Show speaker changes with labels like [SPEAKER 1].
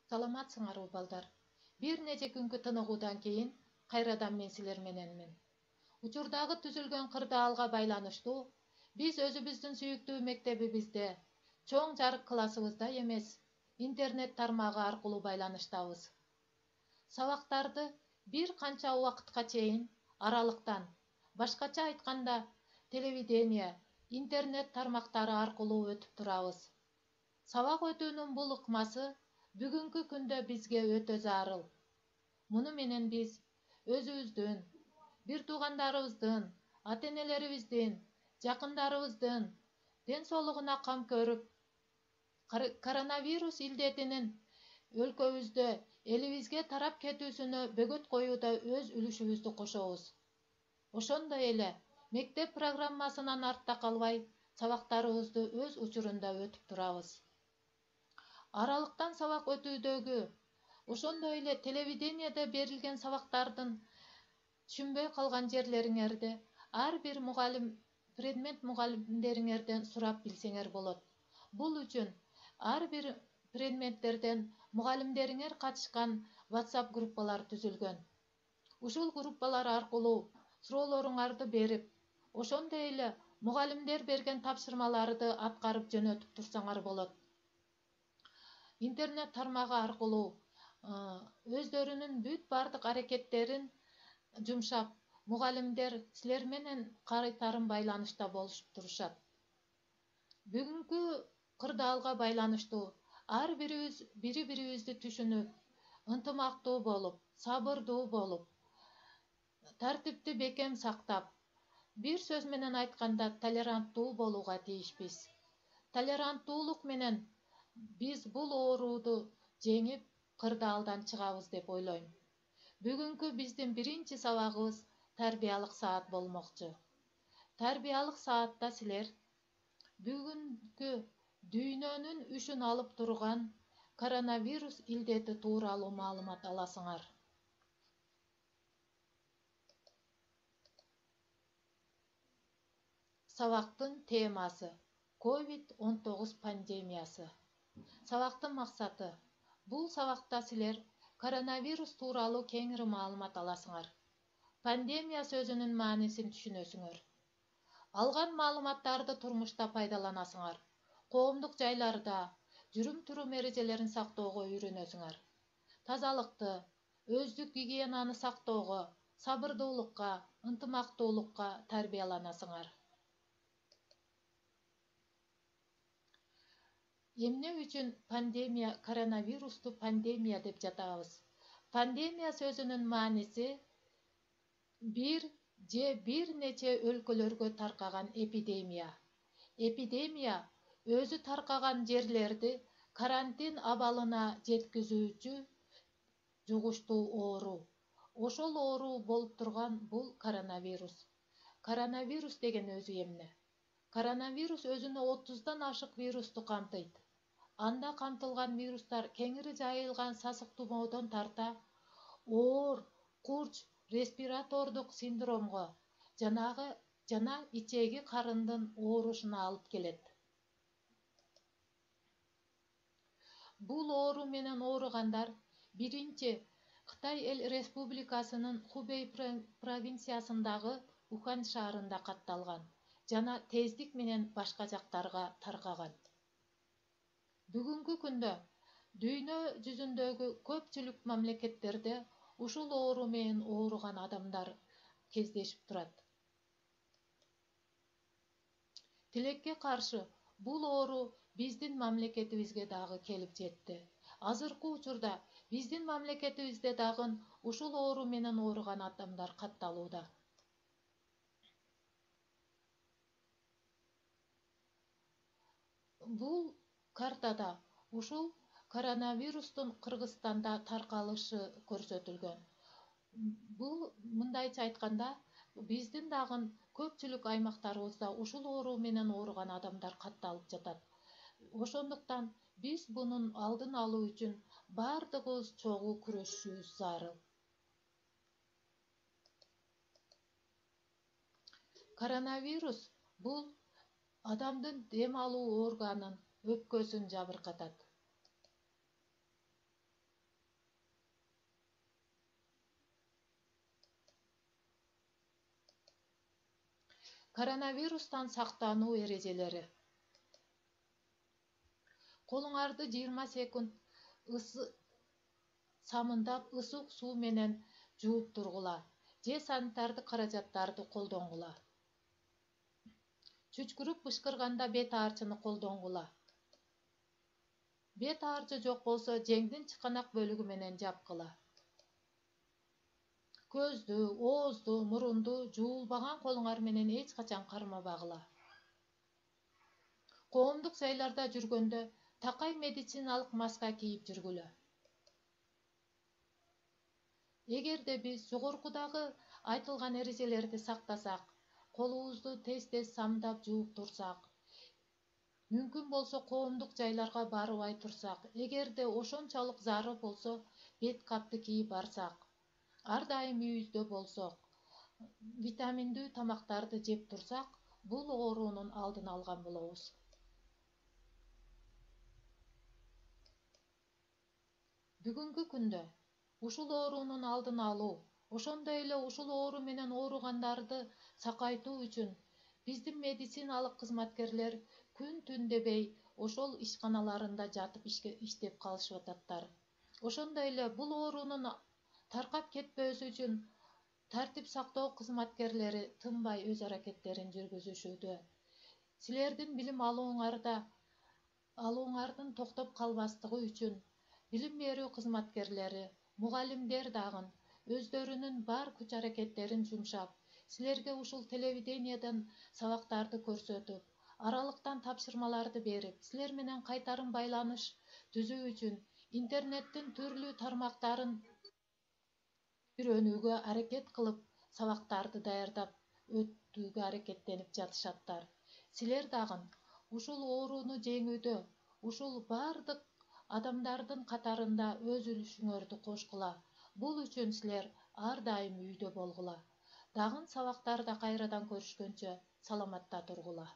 [SPEAKER 1] Саламатсыңарбы балдар? Бир нече күнгө тыныгуудан кийин кайрадан мен силер мененмин. Учурдагы түзүлгөн кырдаалга байланыштуу биз өзүбүздүн сүйүктүү мектебибизде чоң жарык классыбызда эмес, интернет тармагы аркылуу байланыштабыз. Сабактарды бир канча убакытка чейин аралыктан, башкача айтканда, телевидение, интернет тармактары аркылуу өтүп турабыз. Сабак өтүүнүн бул ыкмасы бүгүнкү күндө бизге өтө зарыл. Муну менен биз өзүбүздүн, бир туугандарыбыздын, ата-энелерибиздин, жакындарыбыздын ден соолугуна кам көрүп, коронавирус илдетинин өлкөбүздө, элибизге тарап кетүүсүнө бөгөт коюуда өз үлүшүбүздү кошобуз. Ошондой эле мектеп программасынан артта калбай, сабактарыбызды өз учурунда өтүп турабыз. Аралыктан сабак өтүүдөгү, ошондой эле телевидениеде берилген сабактардын түшүнбөй калган жерлериңерди ар бир предмет мугалимдериңерден сурап билсеңер болот. Бул үчүн ар бир предметтерден мугалимдериңер катышкан WhatsApp группалар түзүлгөн. Ушул группалар аркылуу суроолоруңарды берип, ошондой эле мугалимдер берген тапшырмаларды аткарып жөнөтүп турсаңар болот. Интернет тармагы аркылуу өздөрүнүн бүт бардык аракеттерин жумшап, мугалимдер силер менен кайтарым байланышта болушуп турушат. Бүгүнкү кырдаалга байланыштуу ар бирибиз бири-бирибизди түшүнүп, ынтымактуу болуп, сабырдуу болуп, тартипти бекем сактап, бир сөз менен айтканда толеранттуу болууга тийишпиз. Толеранттуулук менен биз бул ооруду жеңип, кырдаалдан чыгабыз деп ойлойм. Бүгүнкү биздин биринчи сабагыбыз тарбиялык саат болмокчу. Тарбиялык саатта силер бүгүнкү дүйнөнүн үшүн алып турган коронавирус илдети тууралуу маалымат аласыңар. Сабактын темасы COVID-19 пандемиясы. Сабактын максаты. Бул сабакта силер коронавирус тууралуу кеңири маалымат аласыңар. Пандемия сөзүнүн маанисин түшүнөсүңөр. Алган маалыматтарды турмушта пайдаланасыңар. Коомдук жайларда жүрүм-турум эрежелерин сактоого үйрөнөсүңөр. Тазалыкты, өздүк гигиенаны сактоого, сабырдуулукка, ынтымактуулукка тарбияланасыңар. Эмне үчүн коронавирусту пандемия деп жатабыз? Пандемия сөзүнүн мааниси бир же бир нече өлкөлөргө таркаган эпидемия. Эпидемия өзү таркаган жерлерди карантин абалына жеткизүүчү жугуштуу оору. Ошол оору болуп турган бул коронавирус. Коронавирус деген өзү эмне? Коронавирус өзүнө 30дан ашык вирусту камтыйт. Анда камтылган вирустар кеңири жайылган сасык тумоодон тарта, оор, курч, респиратордук синдромго жана ичеги карындын оорусуна алып келет. Бул оору менен ооругандар биринчи Кытай Эл Республикасынын Хубей провинциясындагы Ухан шаарында катталган жана тездик менен башка жактарга таркаган. Бүгүнкү күндө дүйнө жүзүндөгү көпчүлүк мамлекеттерде ушул оору менен ооруган адамдар кездешип турат. Тилекке каршы, бул оору биздин мамлекетибизге дагы келип жетти. Азыркы учурда биздин мамлекетибизде дагы ушул оору менен ооруган адамдар катталууда. Бул картада ушул коронавирустун Кыргызстанда таркалышы көрсөтүлгөн. Бул мындайча айтканда, биздин дагы көпчүлүк аймактарыбызда ушул оору менен ооруган адамдар катталып жатат. Ошондуктан биз бунун алдын алуу үчүн бардыгыбыз чогуу күрөшүшүбүз зарыл. Коронавирус бул адамдын дем алуу органын, өпкөсүн жабыркатат. Коронавирустан сактануу эрежелери. Колуңарды 20 секунд самындап ысык суу менен жууп тургула же санитардык каражаттарды колдонгула. Чүчкүрүп бышкырганда бет аарчыны колдонгула. Бет аарчы жок болсо жеңдин чыканак бөлүгү менен жапкыла. Көздү, оозду, мурунду жуулбаган колуңар менен эч качан кармабагыла. Коомдук жайларда жүргөндө такай медициналык маска кийип жүргүлө. Эгерде биз жогоркудагы айтылган эрежелерди сактасак, колубузду тез-тез самдап жууп турсак, мүмкүн болсо коомдук жайларга барбай турсак, эгерде ошончолук зарыл болсо бет капты кийип барсак, ар дайым үйүбүздө болсок, витаминдүү тамактарды жеп турсак, бул оорунун алдын алган болобуз. Бүгүнкү күндө ушул оорунун алдын алуу, ошондой эле ушул оору менен ооругандарды сакайтуу үчүн биздин медициналык кызматкерлер күн-түн дебей ошол ишканаларында жатып иштеп калышып ататтар. Ошондой эле бул оорунун таркап кетпөөсү үчүн тартип сактоо кызматкерлери тынбай өз аракеттерин жүргүзүшүүдө. Силердин билим алууңардын токтоп калбастыгы үчүн билим берүү кызматкерлери, мугалимдер дагы өздөрүнүн бар күч аракеттерин жумшап, силерге ушул телевиденияден сабактарды көрсөтүп, аралыктан тапшырмаларды берип, силер менен кайтарым байланыш түзүү үчүн интернеттин түрлүү тармактарын үйрөнүүгө аракет кылып, сабактарды даярдап өтүүгө аракеттенип жатышаттар. Силер дагы ушул ооруну жеңүүдө, ушул бардык адамдардын катарында өз үлүшүңөрдү кошкула. Бул үчүн силер ар дайым үйдө болгула. Дагы сабактарда кайрадан көрүшкөнчө саламатта тургула.